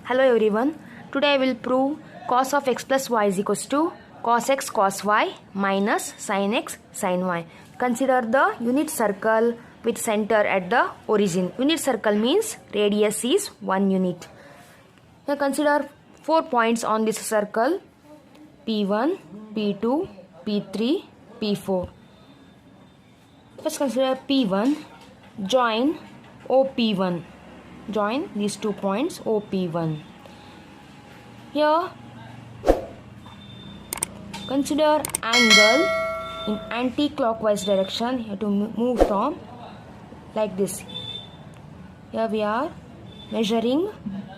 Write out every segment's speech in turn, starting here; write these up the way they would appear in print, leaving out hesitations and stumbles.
Hello everyone. Today I will prove cos of x plus y is equals to cos x cos y minus sin x sin y. Consider the unit circle with center at the origin. Unit circle means radius is 1 unit. Now consider 4 points on this circle: P1, P2, P3, P4. First consider P1. Join OP1. Join these 2 points OP1. Here consider angle in anti-clockwise direction. You have to move from like this. Here we are measuring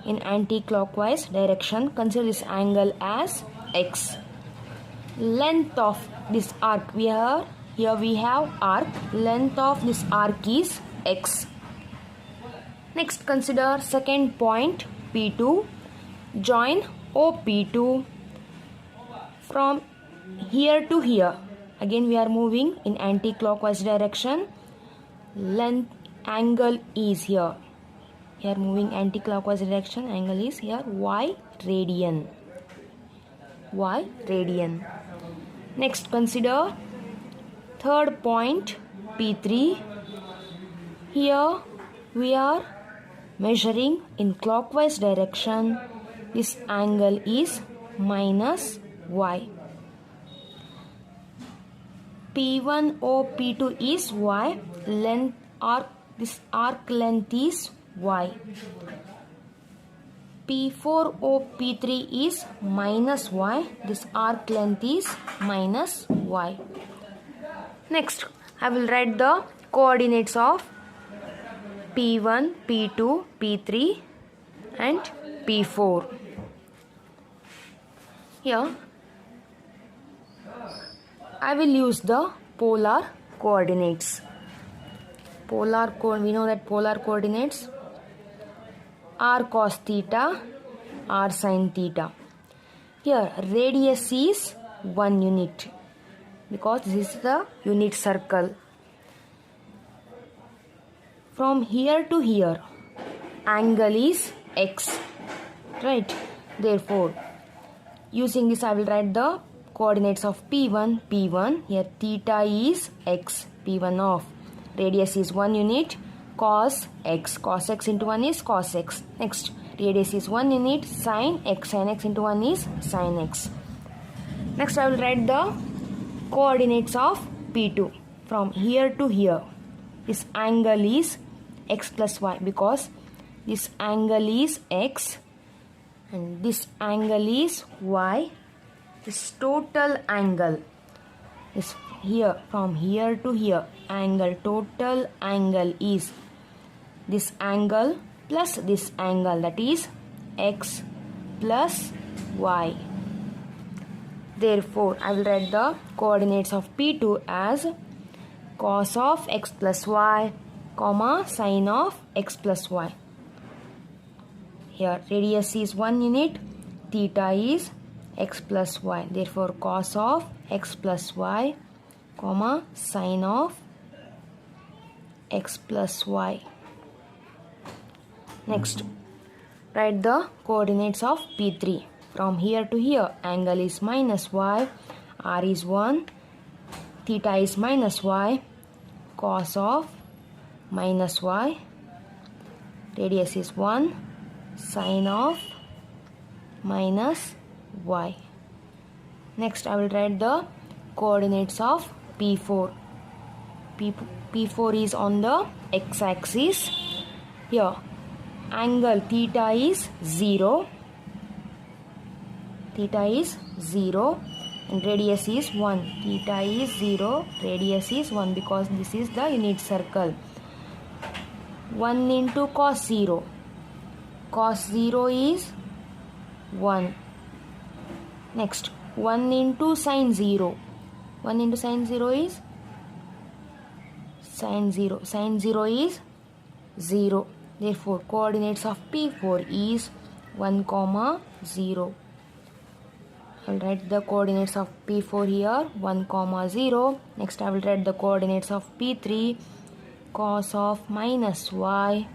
in anti-clockwise direction. Consider this angle as x. Length of this arc, here we have arc. Length of this arc is x. Next consider second point P2. Join OP2 from here to here. Again we are moving in anti-clockwise direction. Length angle is here. Here moving anti-clockwise direction, angle is here y radian. Y radian. Next consider third point P3. Here we are measuring in clockwise direction. This angle is minus y. P1 O P2 is y. Length arc, this arc length is y. P4 O P3 is minus y. This arc length is minus y. Next I will write the coordinates of P1, P2, P3 and P4. Here I will use the polar coordinates. We know that polar coordinates r cos theta, r sin theta. Here radius is 1 unit because this is the unit circle. From here to here, angle is x, right? Therefore, using this I will write the coordinates of P1. P1, here theta is x. P1 of radius is 1 unit, cos x. Cos x into 1 is cos x. Next, radius is 1 unit, sin x. Sin x into 1 is sin x. Next, I will write the coordinates of P2. From here to here, this angle is x plus y because this angle is x and this angle is y. This total angle is here, from here to here, angle, total angle is this angle plus this angle, that is x plus y. Therefore I will write the coordinates of P2 as cos of x plus y comma sin of x plus y. Here radius is 1 unit, theta is x plus y. Therefore cos of x plus y comma sin of x plus y. Next, write the coordinates of P3. From here to here, angle is minus y, r is 1, theta is minus y, cos of minus y, radius is 1, sin of minus y. Next I will write the coordinates of P4. P4 is on the x-axis. Here angle theta is 0. Theta is 0 and radius is 1. Theta is 0, radius is 1 because this is the unit circle. 1 into cos 0. Cos 0 is 1. Next, 1 into sin 0. 1 into sin 0 is sin 0. Sin 0 is 0. Therefore, coordinates of P4 is 1, 0. I will write the coordinates of P4 here, 1, 0. Next, I will write the coordinates of P3, cos of minus y,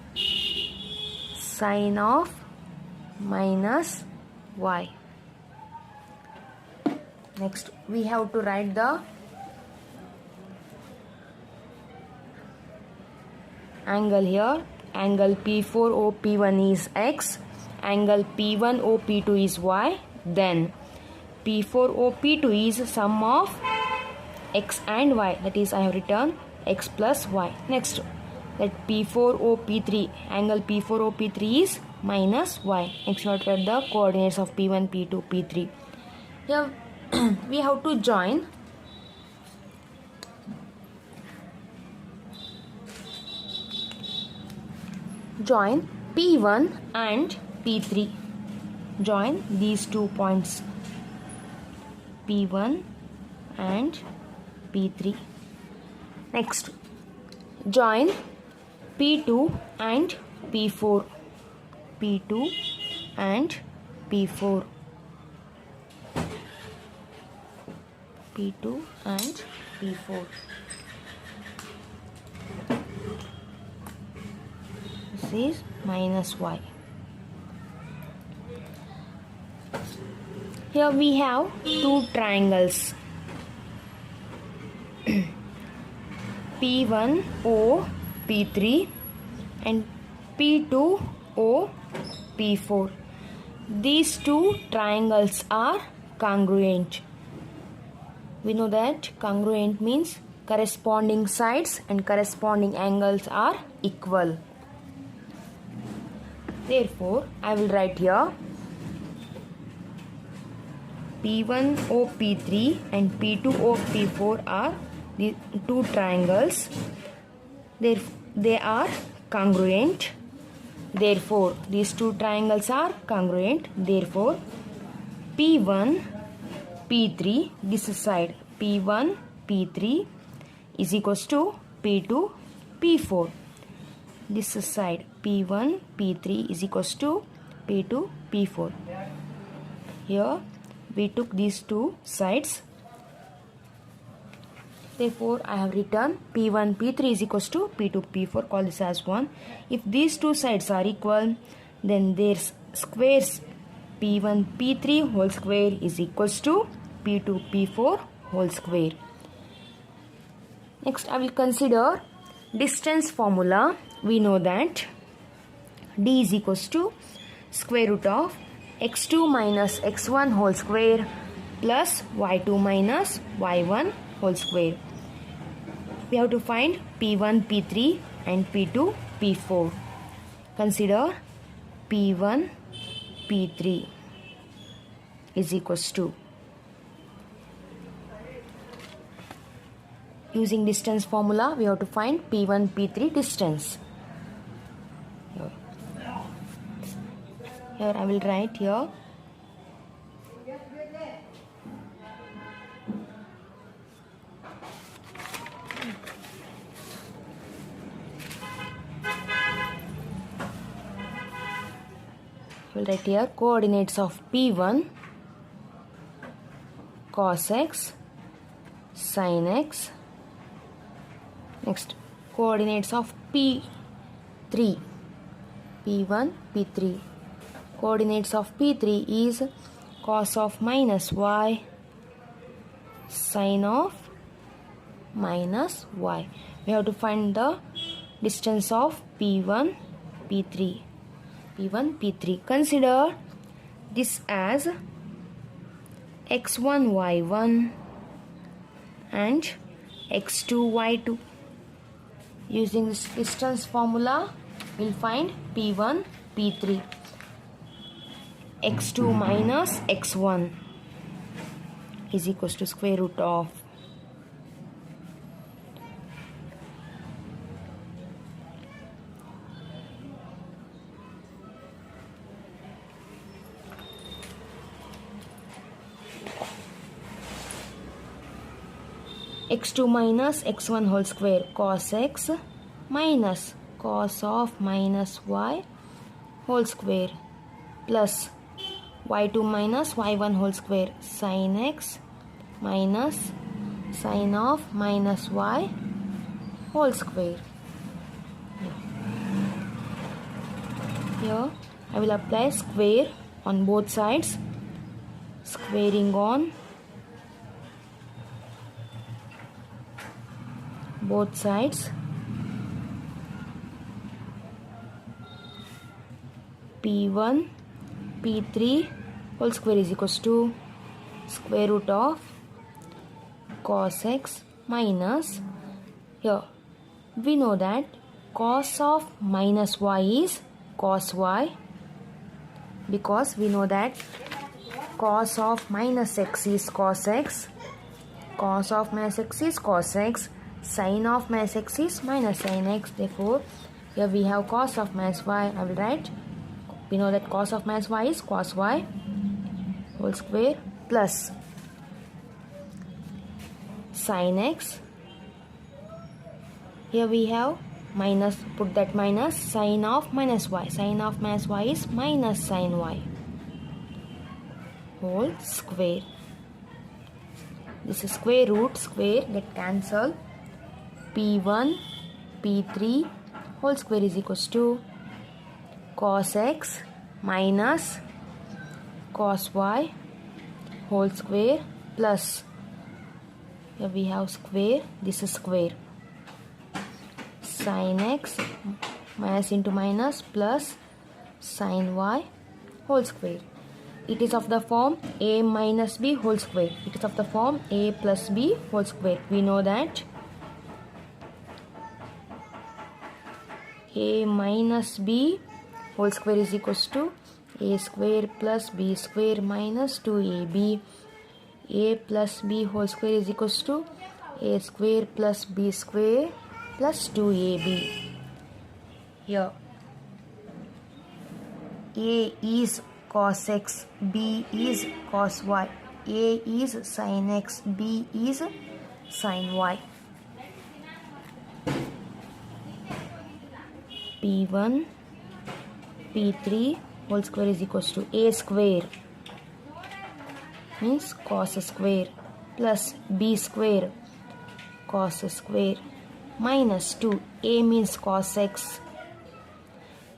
sin of minus y. Next we have to write the angle here. Angle P4 OP1 is x, angle P1 OP2 is y. Then P4 OP2 is sum of x and y, that is I have written x plus y. Next, let P4 OP3, angle P4 OP3 is minus y. Next we have to write the coordinates of P1, P2, P3. Here we have to join P1 and P3. Join these 2 points, P1 and P3. Next, join P2 and P4. P2 and P4. P2 and P4. This is minus y. Here we have two triangles, P1O P3 and P2O P4. These two triangles are congruent. We know that congruent means corresponding sides and corresponding angles are equal. Therefore, I will write here P1O P3 and P2O P4 are the two triangles. They are congruent. Therefore, these two triangles are congruent. Therefore, P1 P3, this side P1 P3 is equals to P2 P4. This side P1 P3 is equals to P2 P4. Here we took these two sides. Therefore, I have written P1 P3 is equals to P2 P4. Call this as 1. If these two sides are equal, then their squares P1 P3 whole square is equals to P2 P4 whole square. Next, I will consider distance formula. We know that D is equals to square root of x2 minus x1 whole square plus y2 minus y1 whole square. We have to find P1 P3 and P2 P4. Consider P1 P3 is equals to, using distance formula we have to find P1 P3 distance. Here I will write here coordinates of P1 cos x sin x. Next, coordinates of P3 P1 P3. Coordinates of P3 is cos of minus y sin of minus y. We have to find the distance of P1 P3. P1 P3. Consider this as x1 y1 and x2 y2. Using this distance formula, we'll find P1 P3. x2 minus x1 is equals to square root of x2 minus x1 whole square cos x minus cos of minus y whole square plus y2 minus y1 whole square sin x minus sin of minus y whole square. Here I will apply square on both sides. Squaring on both sides. P1 P3 whole square is equals to square root of cos x minus, here we know that cos of minus y is cos y, because we know that cos of minus x is cos x, cos of minus x is cos x, sin of minus x is minus sin x. Therefore here we have cos of minus y. I will write, we know that cos of minus y is cos y whole square plus sin x. Here we have minus, put that minus, sin of minus y. Sin of minus y is minus sin y whole square. This is square root, square get cancel. P1 P3 whole square is equals to cos x minus cos y whole square plus, here we have square, this is square, sin x minus into minus plus sin y whole square. It is of the form a minus b whole square. It is of the form a plus b whole square. We know that a minus b whole square is equals to a square plus b square minus 2ab. A plus b whole square is equals to a square plus b square plus 2ab. Here a is cos x, b is cos y, a is sin x, b is sin y. P1 P3 whole square is equals to a square means cos square plus b square cos square minus 2. A means cos x,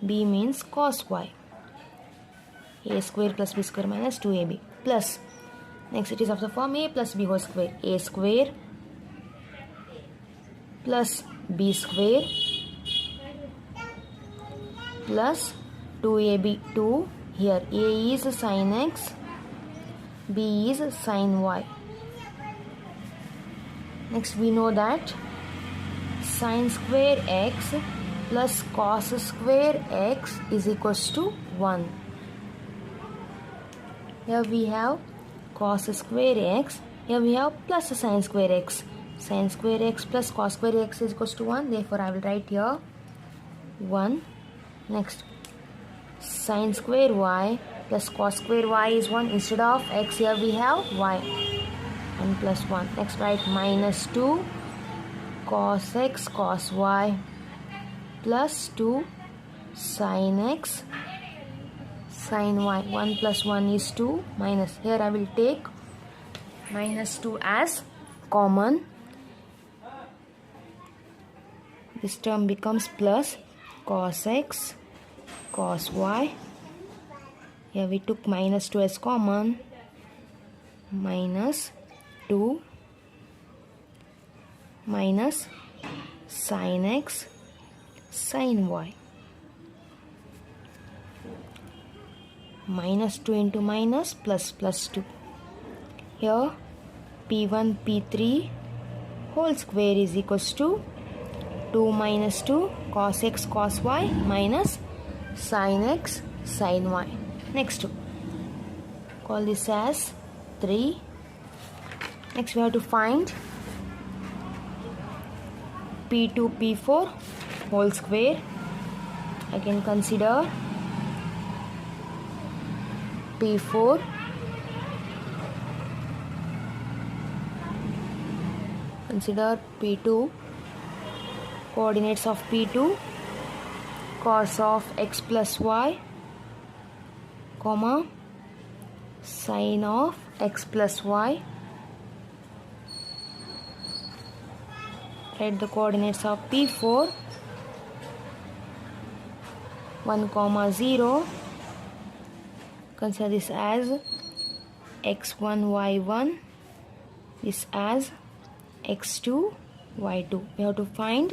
b means cos y. A square plus b square minus 2ab plus, next it is of the form a plus b whole square. A square plus b square plus 2ab. 2, here a is sin x, b is sin y. Next we know that sin square x plus cos square x is equals to 1. Here we have cos square x, here we have plus sin square x. Sin square x plus cos square x is equals to 1. Therefore I will write here 1. Next sin square y plus cos square y is 1. Instead of x here we have y. 1 plus 1. Next write minus 2 cos x cos y plus 2 sin x sin y. 1 plus 1 is 2 minus, here I will take minus 2 as common. This term becomes plus cos x cos y. Here we took minus 2 as common, minus 2 minus sin x sin y. Minus 2 into minus plus plus 2. Here P1 P3 whole square is equals to 2 minus 2 cos x cos y minus sin x sin y. Next call this as 3. Next we have to find P2 P4 whole square. I can consider P4 consider P2, coordinates of P2 cos of x plus y comma sin of x plus y. Write the coordinates of P4 1 comma 0 consider this as x1 y1, this as x2 y2. We have to find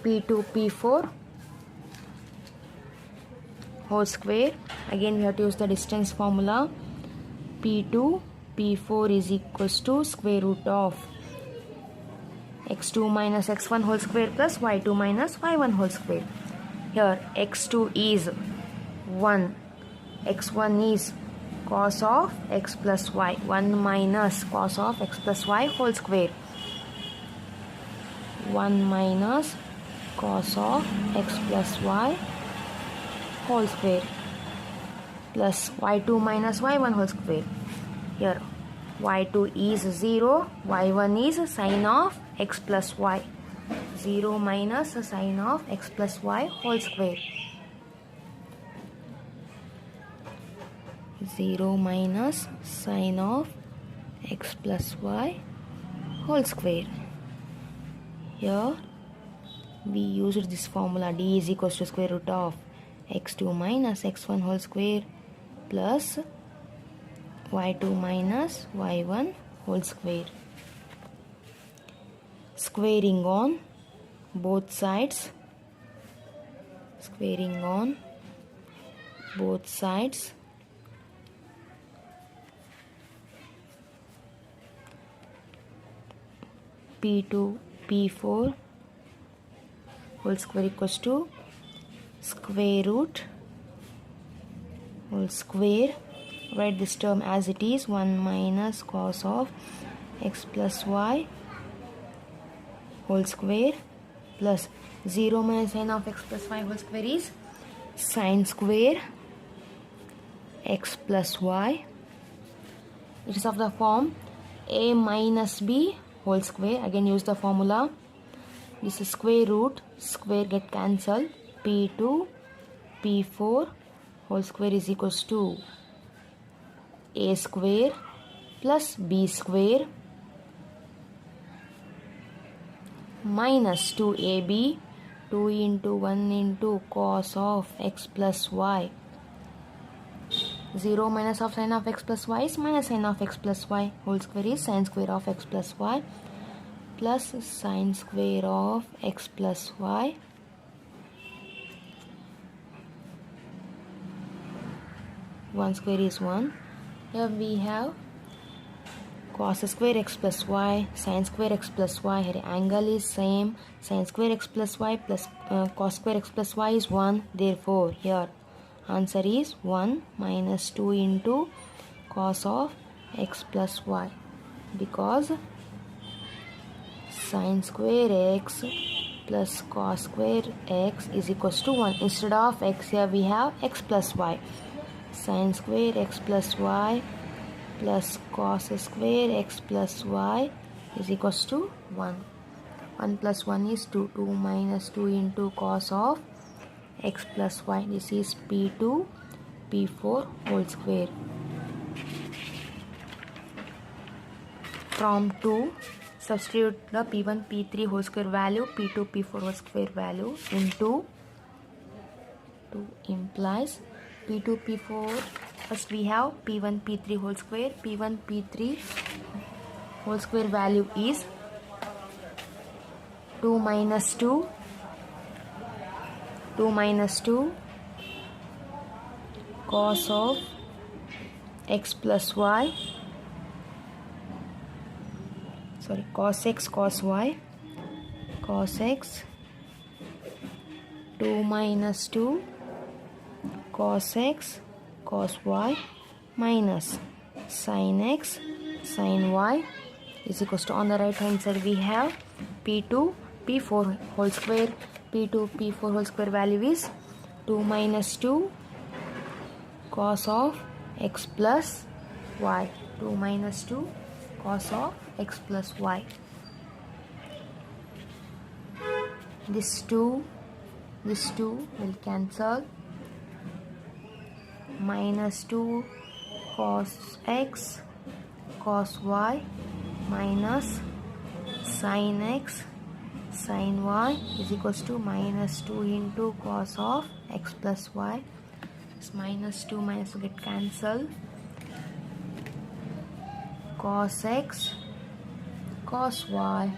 p2 p4 whole square. Again we have to use the distance formula. p2 p4 is equals to square root of x2 minus x1 whole square plus y2 minus y1 whole square. Here x2 is 1, x1 is cos of x plus y, 1 minus cos of x plus y whole square, 1 minus cos of x plus y whole square plus y2 minus y1 whole square. Here y2 is 0, y1 is sine of x plus y, 0 minus sine of x plus y whole square, 0 minus sine of x plus y whole square. Here we used this formula, d is equals to square root of x2 minus x1 whole square plus y2 minus y1 whole square. Squaring on both sides, squaring on both sides, p2 p4 whole square equals to square root whole square. Write this term as it is, 1 minus cos of x plus y whole square plus 0 minus sine of x plus y whole square is sine square x plus y. It is of the form a minus b whole square. Again use the formula. This is square root, square get cancelled, p2 p4 whole square is equals to a square plus b square minus 2ab, 2 into 1 into cos of x plus y, 0 minus of sine of x plus y is minus sine of x plus y whole square is sine square of x plus y plus sine square of x plus y one square is 1. Here we have cos square x plus y, sine square x plus y. Here angle is same, sine square x plus y plus cos square x plus y is 1. Therefore here answer is 1 minus 2 into cos of x plus y, because sine square x plus cos square x is equals to 1. Instead of x here we have x plus y. Sine square x plus y plus cos square x plus y is equals to 1. 1 plus 1 is 2. 2 minus 2 into cos of x plus y. This is p2 p4 whole square. From 2 substitute the p1 p3 whole square value, p2 p4 whole square value into 2 implies p2 p4. First we have p1 p3 whole square. p1 p3 whole square value is 2 minus 2, 2 minus 2 cos of x plus y, sorry, cos x cos y, cos x, 2 minus 2 cos x cos y minus sin x sin y is equals to, on the right hand side we have p2 p4 whole square. p2 p4 whole square value is 2 minus 2 cos of x plus y, 2 minus 2 cos of x plus y. This 2 will cancel, minus 2 cos x cos y minus sin x sin y is equals to minus 2 into cos of x plus y minus 2 get cancelled. Cos x cos y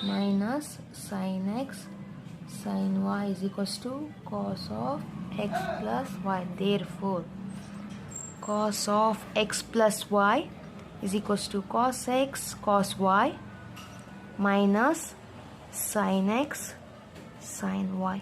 minus sin x sin y is equals to cos of x plus y. Therefore, cos of x plus y is equals to cos x cos y minus sin x sin y.